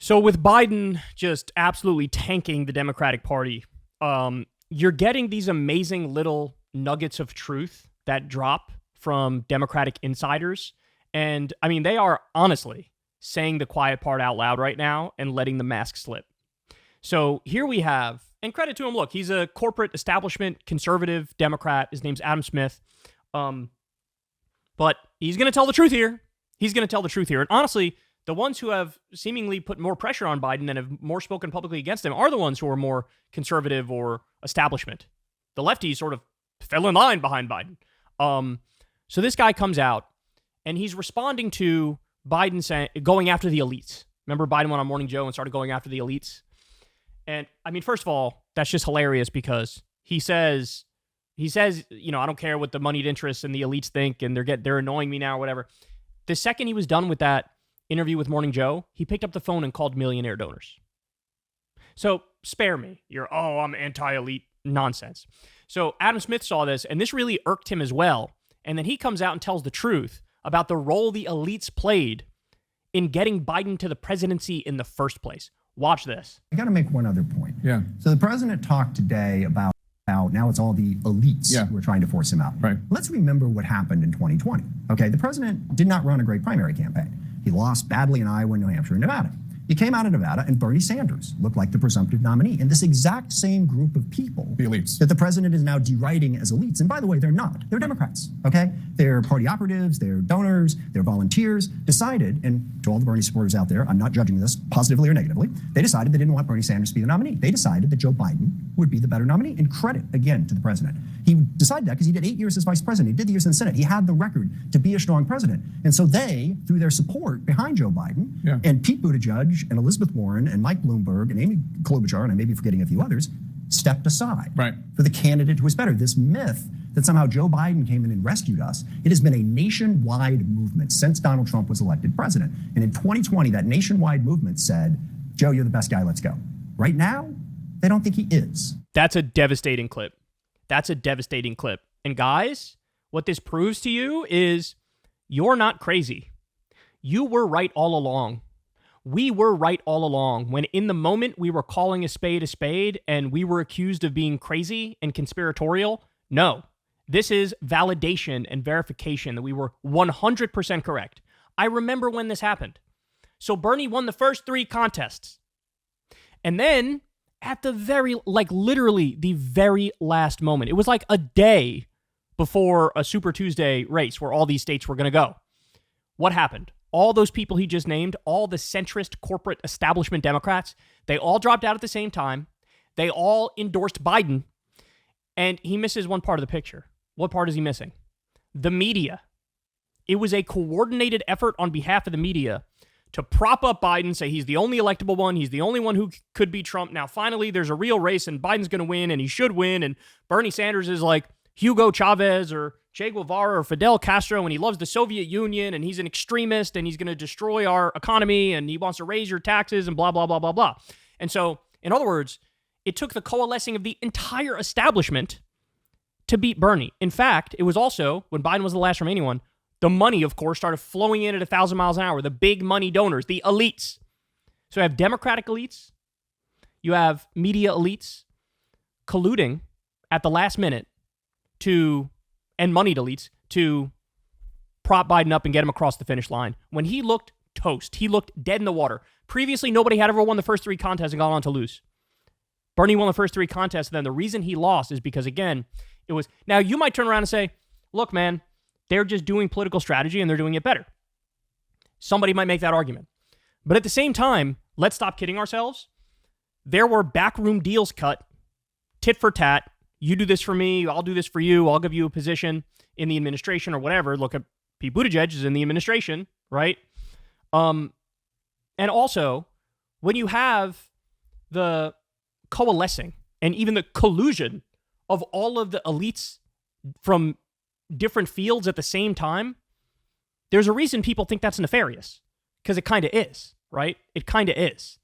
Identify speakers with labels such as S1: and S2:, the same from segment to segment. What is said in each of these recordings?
S1: So with Biden just absolutely tanking the Democratic Party, you're getting these amazing little nuggets of truth that drop from Democratic insiders. And I mean, they are honestly saying the quiet part out loud right now and letting the mask slip. So here we have, and credit to him, look, he's a corporate establishment conservative Democrat. His name's Adam Smith. But he's going to tell the truth here. He's going to tell the truth here. And honestly, the ones who have seemingly put more pressure on Biden and have more spoken publicly against him are the ones who are more conservative or establishment. The lefties sort of fell in line behind Biden. So this guy comes out and he's responding to Biden going after the elites. Remember Biden went on Morning Joe and started going after the elites? And I mean, first of all, that's just hilarious because he says, you know, I don't care what the moneyed interests and the elites think and they're annoying me now or whatever. The second he was done with that interview with Morning Joe, he picked up the phone and called millionaire donors. So spare me I'm anti-elite nonsense. So Adam Smith saw this and this really irked him as well. And then he comes out and tells the truth about the role the elites played in getting Biden to the presidency in the first place. Watch this.
S2: I got to make one other point.
S3: Yeah.
S2: So the president talked today about how now it's all the elites who are trying to force him out.
S3: Right.
S2: Let's remember what happened in 2020. Okay, the president did not run a great primary campaign. He lost badly in Iowa, New Hampshire, and Nevada. He came out of Nevada, and Bernie Sanders looked like the presumptive nominee. And this exact same group of people,
S3: the elites,
S2: that the president is now deriding as elites. And by the way, they're not. They're Democrats, okay? They're party operatives, they're donors, they're volunteers, decided, and to all the Bernie supporters out there, I'm not judging this positively or negatively, they decided they didn't want Bernie Sanders to be the nominee. They decided that Joe Biden would be the better nominee. And credit, again, to the president. He decided that because he did 8 years as vice president. He did the years in the Senate. He had the record to be a strong president. And so they, through their support behind Joe Biden, and Pete Buttigieg and Elizabeth Warren and Mike Bloomberg and Amy Klobuchar, and I may be forgetting a few others, stepped aside for the candidate who was better. This myth that somehow Joe Biden came in and rescued us, it has been a nationwide movement since Donald Trump was elected president. And in 2020, that nationwide movement said, Joe, you're the best guy, let's go. Right now, they don't think he is.
S1: That's a devastating clip. That's a devastating clip. And guys, what this proves to you is you're not crazy. You were right all along. We were right all along when in the moment we were calling a spade and we were accused of being crazy and conspiratorial. No, this is validation and verification that we were 100% correct. I remember when this happened. So Bernie won the first 3 contests. And then at the literally the very last moment, it was like a day before a Super Tuesday race where all these states were going to go. What happened? All those people he just named, all the centrist corporate establishment Democrats, they all dropped out at the same time. They all endorsed Biden. And he misses one part of the picture. What part is he missing? The media. It was a coordinated effort on behalf of the media to prop up Biden, say he's the only electable one, he's the only one who could beat Trump. Now, finally, there's a real race, and Biden's going to win, and he should win, and Bernie Sanders is like Hugo Chavez or Che Guevara or Fidel Castro, and he loves the Soviet Union, and he's an extremist, and he's going to destroy our economy, and he wants to raise your taxes, and blah, blah, blah, blah, blah. And so, in other words, it took the coalescing of the entire establishment to beat Bernie. In fact, it was also, when Biden was the last remaining one, the money, of course, started flowing in at 1,000 miles an hour, the big money donors, the elites. So you have Democratic elites, you have media elites colluding at the last minute and moneyed elites to prop Biden up and get him across the finish line. When he looked toast, he looked dead in the water. Previously, nobody had ever won the first 3 contests and gone on to lose. Bernie won the first 3 contests, and then the reason he lost is because, again, it was... Now, you might turn around and say, look, man, they're just doing political strategy and they're doing it better. Somebody might make that argument. But at the same time, let's stop kidding ourselves. There were backroom deals cut, tit for tat. You do this for me, I'll do this for you, I'll give you a position in the administration or whatever. Look at Pete Buttigieg is in the administration, right? And also, when you have the coalescing and even the collusion of all of the elites from different fields at the same time, there's a reason people think that's nefarious, because it kind of is, right? It kind of is.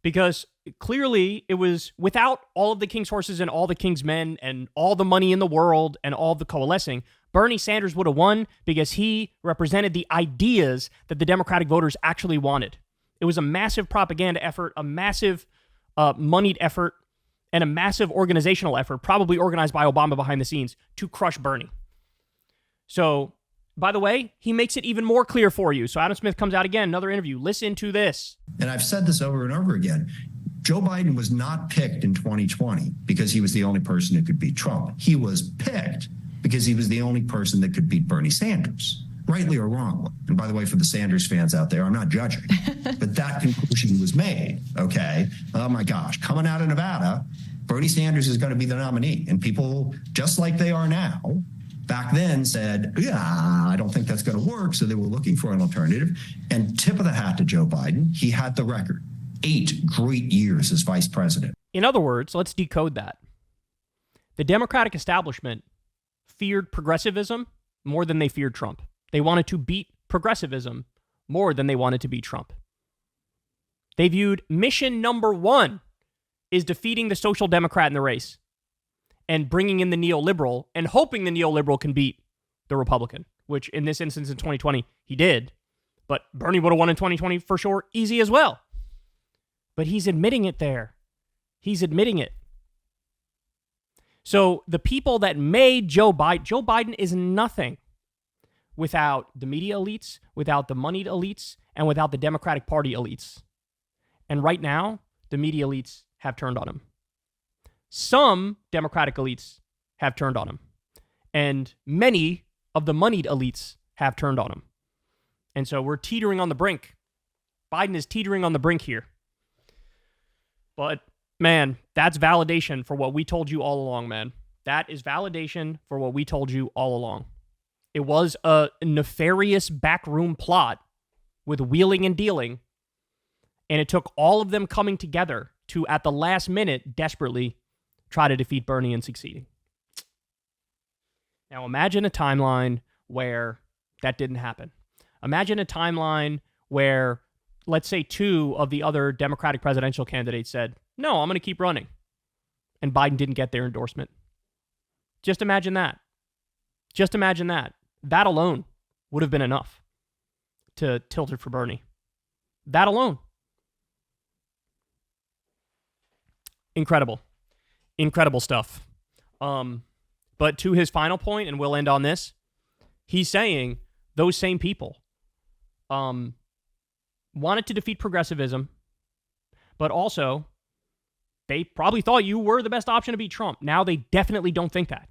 S1: Because clearly it was without all of the king's horses and all the king's men and all the money in the world and all the coalescing, Bernie Sanders would have won because he represented the ideas that the Democratic voters actually wanted. It was a massive propaganda effort, a massive moneyed effort, and a massive organizational effort, probably organized by Obama behind the scenes, to crush Bernie. So, by the way, he makes it even more clear for you. So Adam Smith comes out again, another interview. Listen to this.
S2: And I've said this over and over again. Joe Biden was not picked in 2020 because he was the only person who could beat Trump. He was picked because he was the only person that could beat Bernie Sanders, rightly or wrongly. And by the way, for the Sanders fans out there, I'm not judging, but that conclusion was made, okay? Oh my gosh, coming out of Nevada, Bernie Sanders is going to be the nominee. And people, just like they are now, back then said, yeah, I don't think that's going to work. So they were looking for an alternative. And tip of the hat to Joe Biden, he had the record. 8 great years as vice president.
S1: In other words, let's decode that. The Democratic establishment feared progressivism more than they feared Trump. They wanted to beat progressivism more than they wanted to beat Trump. They viewed mission number 1 is defeating the social democrat in the race and bringing in the neoliberal and hoping the neoliberal can beat the Republican, which in this instance in 2020, he did. But Bernie would have won in 2020 for sure, easy as well. But he's admitting it there. He's admitting it. So the people that made Joe Biden is nothing without the media elites, without the moneyed elites, and without the Democratic Party elites. And right now, the media elites have turned on him. Some Democratic elites have turned on him. And many of the moneyed elites have turned on him. And so we're teetering on the brink. Biden is teetering on the brink here. But, man, that's validation for what we told you all along, man. That is validation for what we told you all along. It was a nefarious backroom plot with wheeling and dealing, and it took all of them coming together to, at the last minute, desperately try to defeat Bernie and succeeding. Now, imagine a timeline where that didn't happen. Imagine a timeline where, let's say, 2 of the other Democratic presidential candidates said, no, I'm going to keep running. And Biden didn't get their endorsement. Just imagine that. Just imagine that. That alone would have been enough to tilt it for Bernie. That alone. Incredible. Incredible stuff. But to his final point, and we'll end on this, he's saying those same people wanted to defeat progressivism, but also they probably thought you were the best option to beat Trump. Now they definitely don't think that.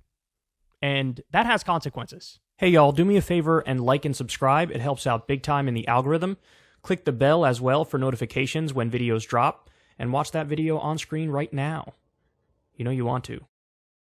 S1: And that has consequences. Hey, y'all, do me a favor and like and subscribe. It helps out big time in the algorithm. Click the bell as well for notifications when videos drop, and watch that video on screen right now. You know you want to.